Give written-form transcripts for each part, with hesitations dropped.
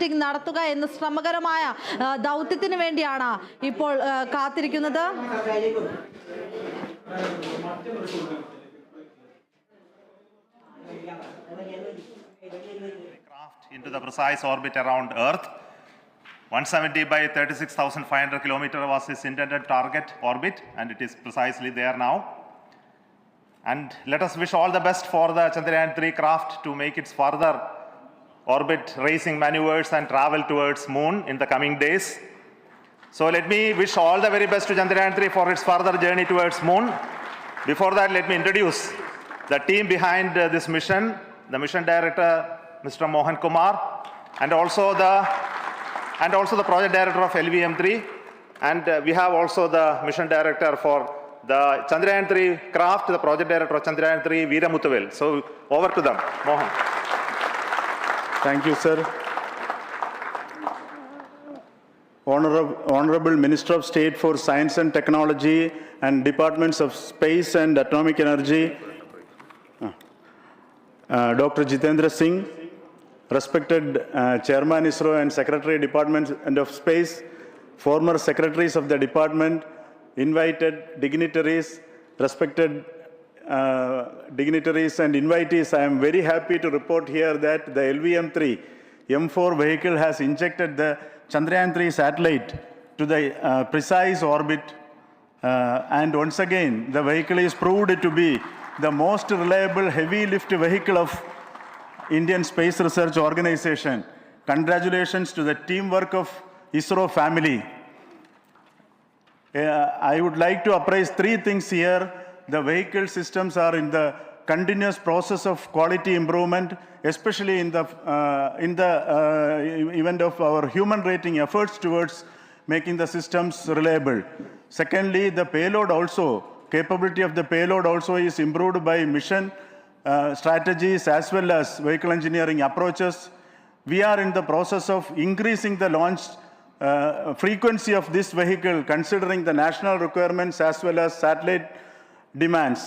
Launching നടത്തുക എന്ന ശ്രമകരമായ ദൗത്യത്തിന് വേണ്ടിയാണ് ഇപ്പോൾ കാത്തിരിക്കുന്നത്. Into the precise orbit around Earth. 170 by 36,500 kilometers was his intended target orbit, and it is precisely there now. And let us wish all the best for the Chandrayan 3 craft to make its further orbit racing maneuvers and travel towards moon in the coming days. So let me wish all the very best to Chandrayan 3 for its further journey towards moon. Before that, let me introduce the team behind this mission, the mission director, Mr. Mohan Kumar, and also the project director of LVM3, and we have also the mission director for the Chandrayan 3 craft, the project director of Chandrayan 3, Veera Muthuvel. So over to them, Mohan. Thank you, sir. Honorable Minister of State for Science and Technology and Departments of Space and Atomic Energy, Dr. Jitendra Singh, respected Chairman ISRO and Secretary Department of Space, former secretaries of the department, invited dignitaries, respected dignitaries and invitees, I am very happy to report here that the LVM-3 M4 vehicle has injected the Chandrayan 3 satellite to the precise orbit, and once again the vehicle is proved to be the most reliable heavy lift vehicle of Indian Space Research Organization. Congratulations to the teamwork of ISRO family. I would like to appraise three things here. The vehicle systems are in the continuous process of quality improvement, especially in the event of our human rating efforts towards making the systems reliable. Secondly, the payload also, capability of the payload also is improved by mission strategies as well as vehicle engineering approaches. We are in the process of increasing the launch frequency of this vehicle considering the national requirements as well as satellite demands.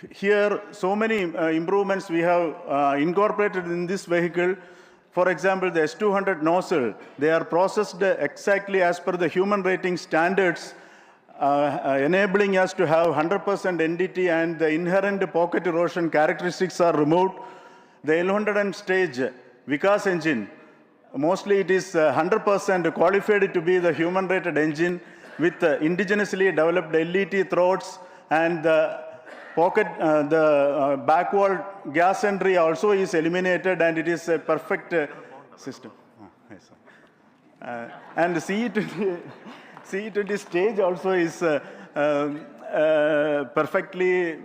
Here, so many improvements we have incorporated in this vehicle. For example, the S200 nozzle, they are processed exactly as per the human rating standards, enabling us to have 100% NDT, and the inherent pocket erosion characteristics are removed. The L100 stage Vikas engine, mostly it is 100% qualified to be the human rated engine with indigenously developed LET throats, and the pocket, back wall gas entry also is eliminated, and it is a perfect system. And the CE20 stage also is perfectly,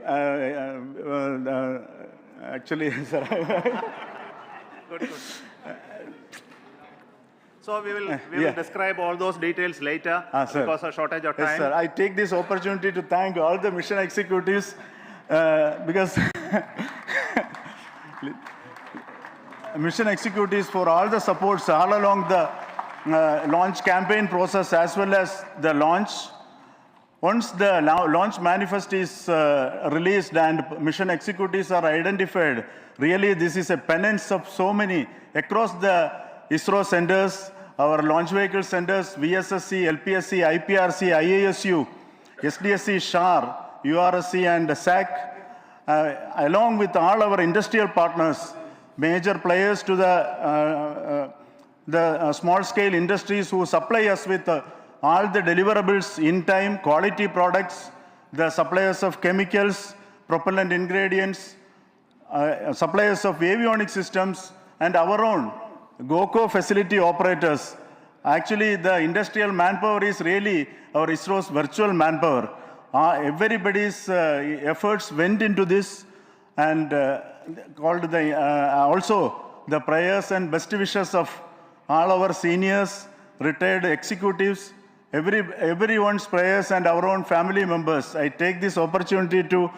actually, sir. Good. So we will describe all those details later because of shortage of time. Yes, sir. I take this opportunity to thank all the mission executives because mission executives for all the supports all along the launch campaign process as well as the launch. Once the launch manifest is released and mission executives are identified, really this is a penance of so many across the ISRO centers, our launch vehicle centers, VSSC, LPSC, IPRC, IASU, SDSC, SHAR, URSC and SAC, along with all our industrial partners, major players to the small-scale industries who supply us with all the deliverables in time, quality products, the suppliers of chemicals, propellant ingredients, suppliers of avionics systems, and our own GOCO facility operators. Actually, the industrial manpower is really our ISRO's virtual manpower. Everybody's efforts went into this, and also the prayers and best wishes of all our seniors, retired executives, everyone's prayers and our own family members. I take this opportunity to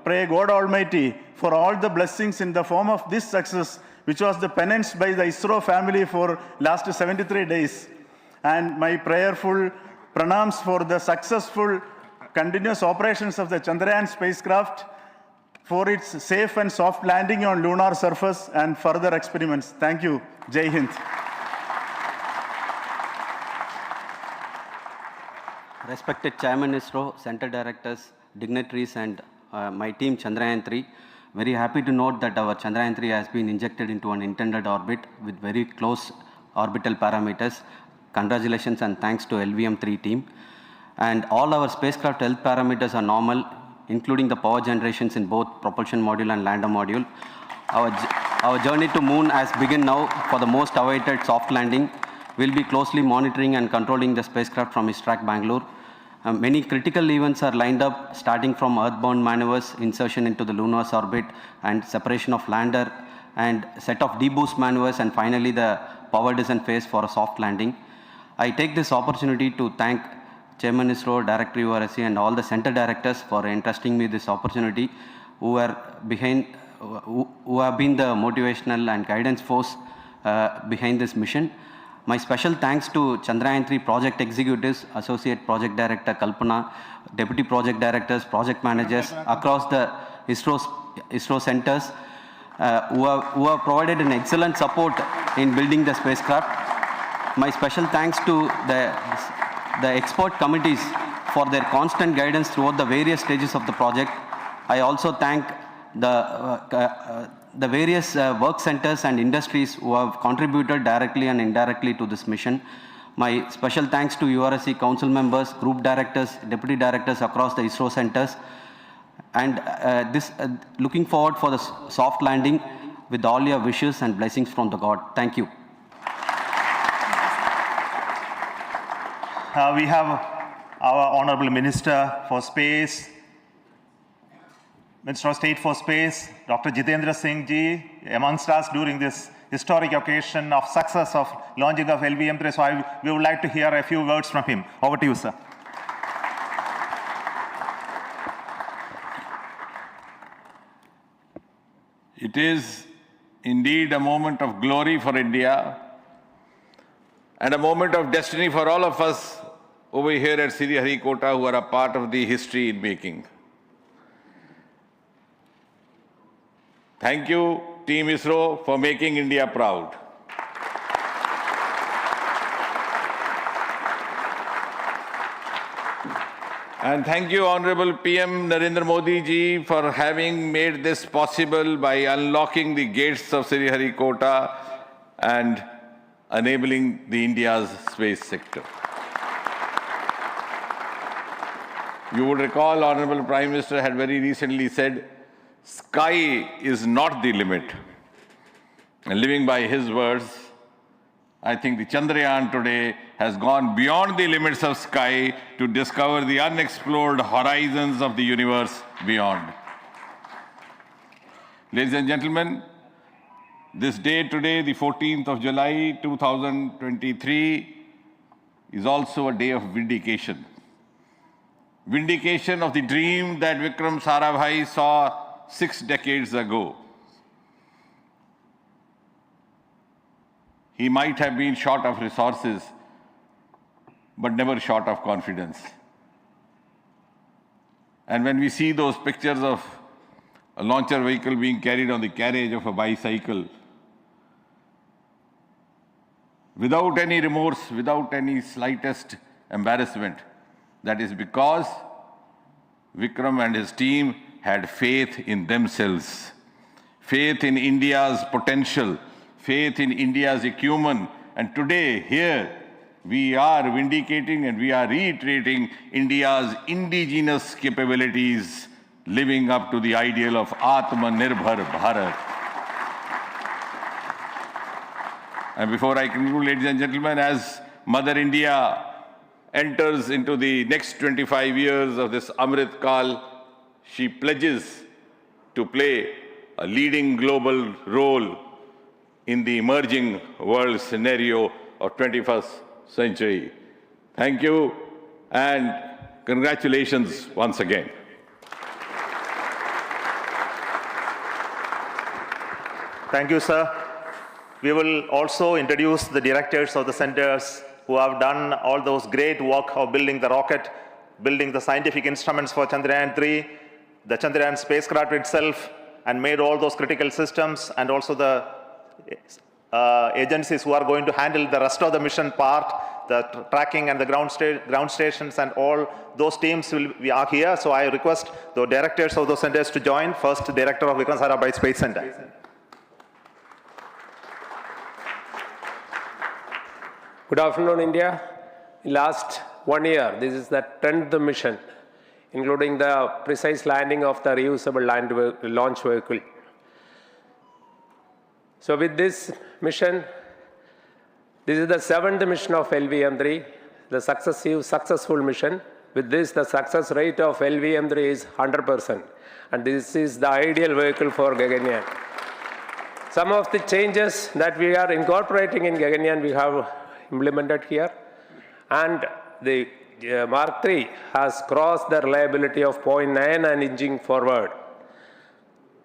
pray God Almighty for all the blessings in the form of this success, which was the penance by the ISRO family for last 73 days. And my prayerful pranams for the successful continuous operations of the Chandrayan spacecraft for its safe and soft landing on lunar surface and further experiments. Thank you. Jai Hind. Respected Chairman ISRO, Center Directors, dignitaries, and my team Chandrayan 3, very happy to note that our Chandrayan 3 has been injected into an intended orbit with very close orbital parameters. Congratulations and thanks to LVM-3 team. And all our spacecraft health parameters are normal, including the power generations in both propulsion module and lander module. Our journey to moon has begun now for the most awaited soft landing. We'll be closely monitoring and controlling the spacecraft from ISTRAC Bangalore. Many critical events are lined up, starting from earthbound maneuvers, insertion into the lunar orbit, and separation of lander, and set of deboost maneuvers, and finally the power descent phase for a soft landing. I take this opportunity to thank Chairman ISRO, Director URSC, and all the center directors for entrusting me this opportunity, who have been the motivational and guidance force behind this mission. My special thanks to Chandrayan 3 project executives, Associate Project Director Kalpana, Deputy Project Directors, Project Managers across the ISRO centers who have provided an excellent support in building the spacecraft. My special thanks to the expert committees for their constant guidance throughout the various stages of the project. I also thank the various work centers and industries who have contributed directly and indirectly to this mission. My special thanks to URSC council members, group directors, deputy directors across the ISRO centers. And looking forward for the soft landing with all your wishes and blessings from the God. Thank you. We have our Honorable Minister for Space, Minister of State for Space, Dr. Jitendra Singh ji, amongst us during this historic occasion of success of launching of LVM-3. So we would like to hear a few words from him. Over to you, sir. It is indeed a moment of glory for India and a moment of destiny for all of us over here at Sriharikota who are a part of the history in making. Thank you, Team ISRO, for making India proud. And thank you, Honorable PM Narendra Modi ji, for having made this possible by unlocking the gates of Sriharikota and enabling the India's space sector. You would recall, Honorable Prime Minister had very recently said, sky is not the limit. And living by his words, I think the Chandrayan today has gone beyond the limits of sky to discover the unexplored horizons of the universe beyond. Ladies and gentlemen, this day today, the 14th of July 2023, is also a day of vindication. Vindication of the dream that Vikram Sarabhai saw 6 decades ago. He might have been short of resources, but never short of confidence. And when we see those pictures of a launcher vehicle being carried on the carriage of a bicycle, without any remorse, without any slightest embarrassment, that is because Vikram and his team had faith in themselves, faith in India's potential, faith in India's acumen. And today, here, we are vindicating and we are reiterating India's indigenous capabilities, living up to the ideal of Atmanirbhar Bharat. And before I conclude, ladies and gentlemen, as Mother India enters into the next 25 years of this Amrit Kal, she pledges to play a leading global role in the emerging world scenario of 21st century. Thank you and congratulations once again. Thank you, sir. We will also introduce the directors of the centers who have done all those great work of building the rocket, building the scientific instruments for Chandrayan 3. the Chandrayan spacecraft itself and made all those critical systems, and also the agencies who are going to handle the rest of the mission part, the tracking and the ground stations, and all those teams are here. So I request the directors of those centers to join. First, Director of Vikram Sarabhai Space Center. Good afternoon, India. Last 1 year, this is the 10th mission, including the precise landing of the reusable launch vehicle. So with this mission, this is the 7th mission of LVM-3, the successful mission. With this, the success rate of LVM-3 is 100%, and this is the ideal vehicle for Gaganyaan. Some of the changes that we are incorporating in Gaganyaan, we have implemented here, and the Mark III has crossed the reliability of 0.9 and inching forward.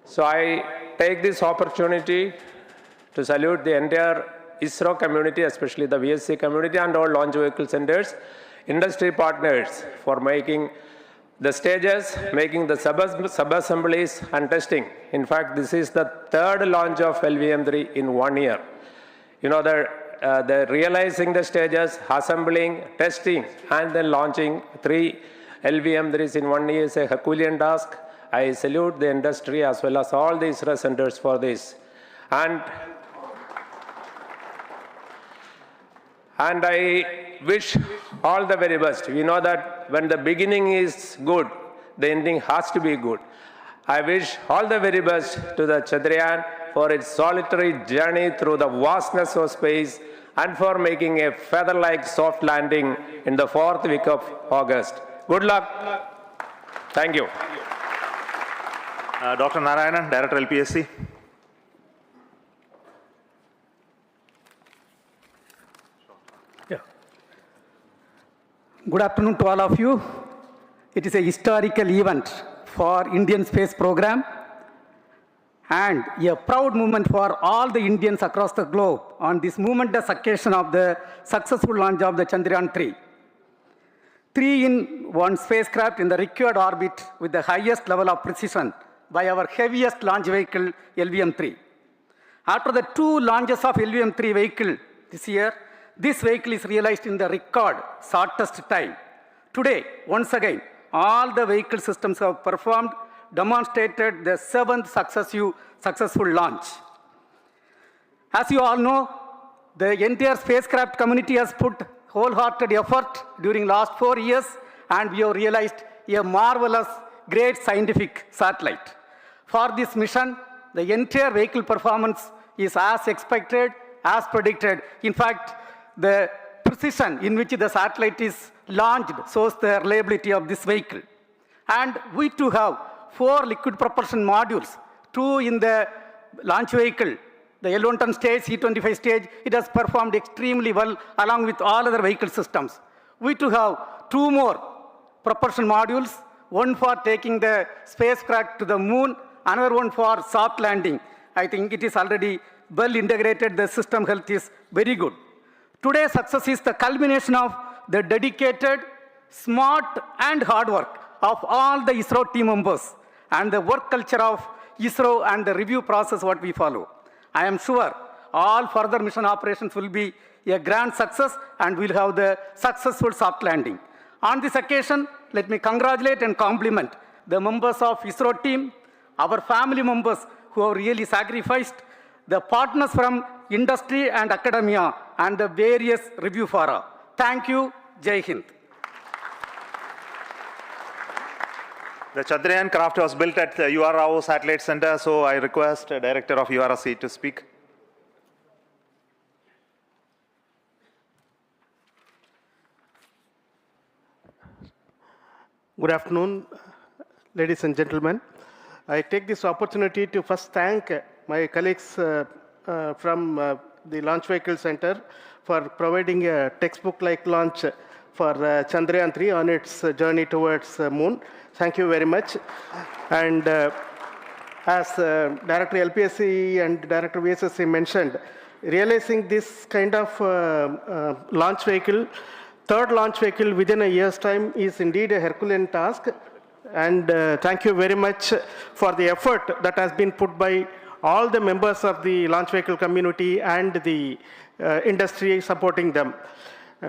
So I take this opportunity to salute the entire ISRO community, especially the VSC community and all launch vehicle centers, industry partners for making the stages, making the sub-assemblies and testing. In fact, this is the 3rd launch of LVM-3 in 1 year. You know, the realizing the stages, assembling, testing, and then launching 3 LVM-3s in 1 year is a Herculean task. I salute the industry as well as all the ISRO centers for this. And I wish all the very best. We know that when the beginning is good, the ending has to be good. I wish all the very best to the Chandrayan for its solitary journey through the vastness of space and for making a feather-like soft landing in the 4th week of August. Good luck. Thank you. Dr. Narayanan, Director LPSC. Good afternoon to all of you. It is a historical event for Indian space program and a proud moment for all the Indians across the globe on this momentous occasion of the successful launch of the Chandrayan-3. 3-in-1 spacecraft in the required orbit with the highest level of precision by our heaviest launch vehicle, LVM-3. After the 2 launches of LVM-3 vehicle this year, this vehicle is realized in the record shortest time. Today, once again, all the vehicle systems have performed, demonstrated the 7th successful launch. As you all know, the entire spacecraft community has put wholehearted effort during last 4 years, and we have realized a marvelous, great scientific satellite. For this mission, the entire vehicle performance is as expected, as predicted. In fact, the precision in which the satellite is launched shows the reliability of this vehicle. And we too have 4 liquid propulsion modules, 2 in the launch vehicle. The L110 stage, C25 stage, it has performed extremely well along with all other vehicle systems. We too have 2 more propulsion modules, one for taking the spacecraft to the moon, another one for soft landing. I think it is already well integrated, the system health is very good. Today's success is the culmination of the dedicated, smart, and hard work of all the ISRO team members and the work culture of ISRO and the review process what we follow. I am sure all further mission operations will be a grand success and we'll have the successful soft landing. On this occasion, let me congratulate and compliment the members of ISRO team, our family members who have really sacrificed, the partners from industry and academia, and the various review fora. Thank you. Jai Hind. The Chandrayan craft was built at the URRAO Satellite Center, so I request the Director of URSC to speak. Good afternoon, ladies and gentlemen. I take this opportunity to first thank my colleagues from the Launch Vehicle Center for providing a textbook-like launch for Chandrayan-3 on its journey towards moon. Thank you very much. And as Director LPSC and Director VSSC mentioned, realizing this kind of launch vehicle, third launch vehicle within a year's time is indeed a Herculean task. and thank you very much for the effort that has been put by all the members of the launch vehicle community and the industry supporting them.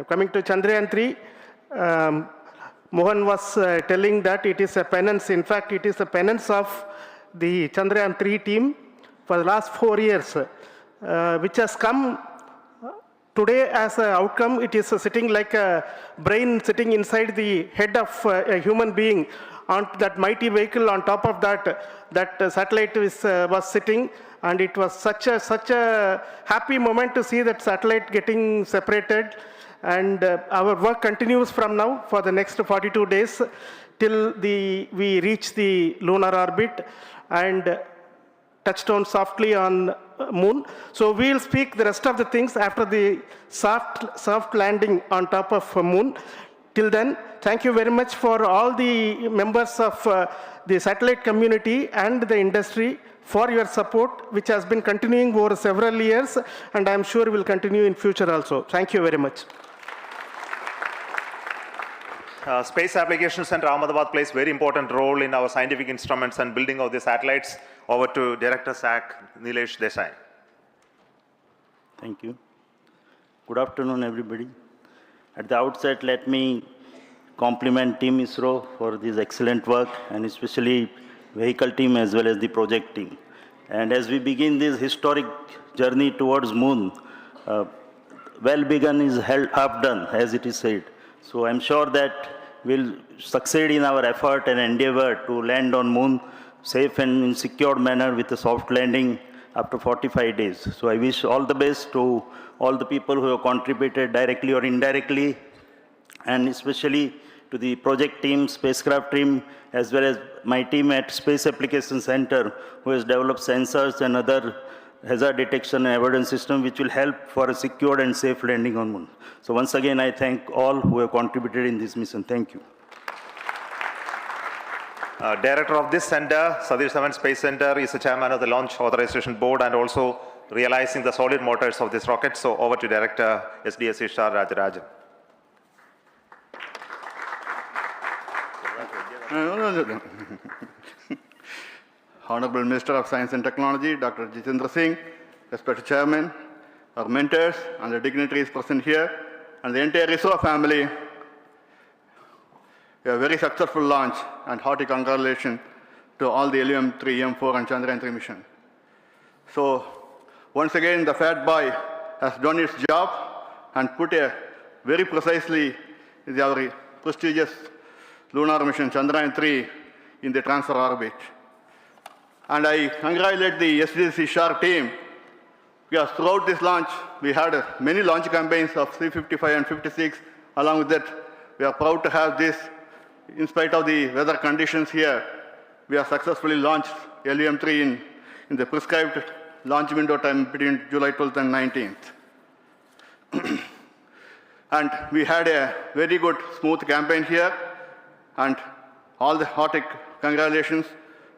Coming to Chandrayan 3, Mohan was telling that it is a penance. In fact, it is a penance of the Chandrayan 3 team for the last 4 years, which has come today as an outcome. It is sitting like a brain sitting inside the head of a human being on that mighty vehicle. On top of that satellite was sitting, and it was such a happy moment to see that satellite getting separated. And our work continues from now for the next 42 days till we reach the lunar orbit and touchdown softly on moon. So we'll speak the rest of the things after the soft landing on top of moon. Till then, thank you very much for all the members of the satellite community and the industry for your support, which has been continuing over several years, and I'm sure will continue in future also. Thank you very much. Space Applications Center Ahmedabad plays very important role in our scientific instruments and building of the satellites. Over to Director SAC, Nilesh Desai. Thank you. Good afternoon, everybody. At the outset, let me compliment Team ISRO for this excellent work, and especially vehicle team as well as the project team. And as we begin this historic journey towards moon, well begun is half done, as it is said. So I'm sure that we'll succeed in our effort and endeavor to land on moon safe and in secured manner with a soft landing after 45 days. So I wish all the best to all the people who have contributed directly or indirectly, and especially to the project team, spacecraft team, as well as my team at Space Application Center, who has developed sensors and other hazard detection and avoidance system, which will help for a secured and safe landing on moon. So once again, I thank all who have contributed in this mission. Thank you. Director of this center, Satish Dhawan Space Center, is the chairman of the Launch Authorization Board and also realizing the solid motors of this rocket. So over to Director SDSC Shah Rajarajan. Honorable Minister of Science and Technology, Dr. Jitendra Singh, respected Chairman, our mentors and the dignitaries present here, and the entire ISRO family, a very successful launch, and hearty congratulations to all the LVM-3, M4 and Chandrayan-3 mission. So once again, the fat boy has done its job and put a very precisely our prestigious lunar mission Chandrayan-3 in the transfer orbit. And I congratulate the SDSC SHAR team, because throughout this launch, we had many launch campaigns of 355 and 56. Along with that, we are proud to have this. In spite of the weather conditions here, we have successfully launched LVM-3 in the prescribed launch window time between July 12th and 19th. And we had a very good, smooth campaign here, and all the hearty congratulations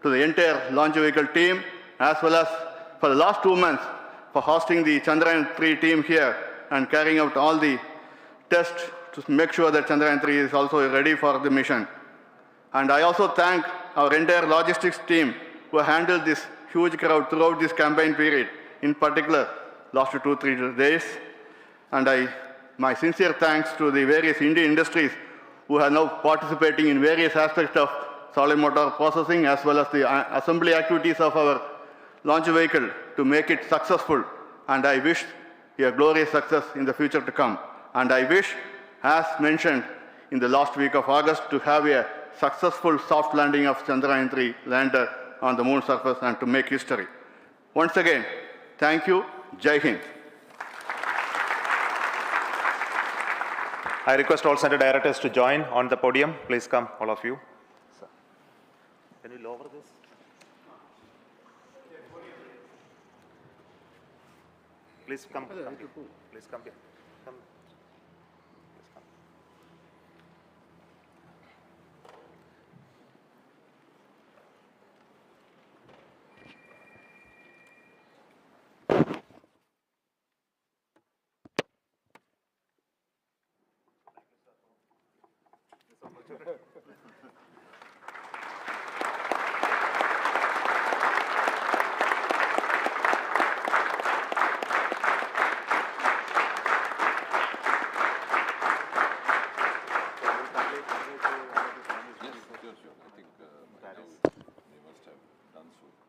to the entire launch vehicle team, as well as for the last 2 months for hosting the Chandrayan-3 team here and carrying out all the tests to make sure that Chandrayan-3 is also ready for the mission. And I also thank our entire logistics team who handled this huge crowd throughout this campaign period, in particular last 2-3 days. And my sincere thanks to the various Indian industries who are now participating in various aspects of solid motor processing as well as the assembly activities of our launch vehicle to make it successful. And I wish a glorious success in the future to come. And I wish, as mentioned in the last week of August, to have a successful soft landing of Chandrayan-3 lander on the moon surface and to make history. Once again, thank you. Jai Hind. I request all center directors to join on the podium. Please come, all of you. Can you lower this? Please come. Please come here. Come. Please come. They must have done so.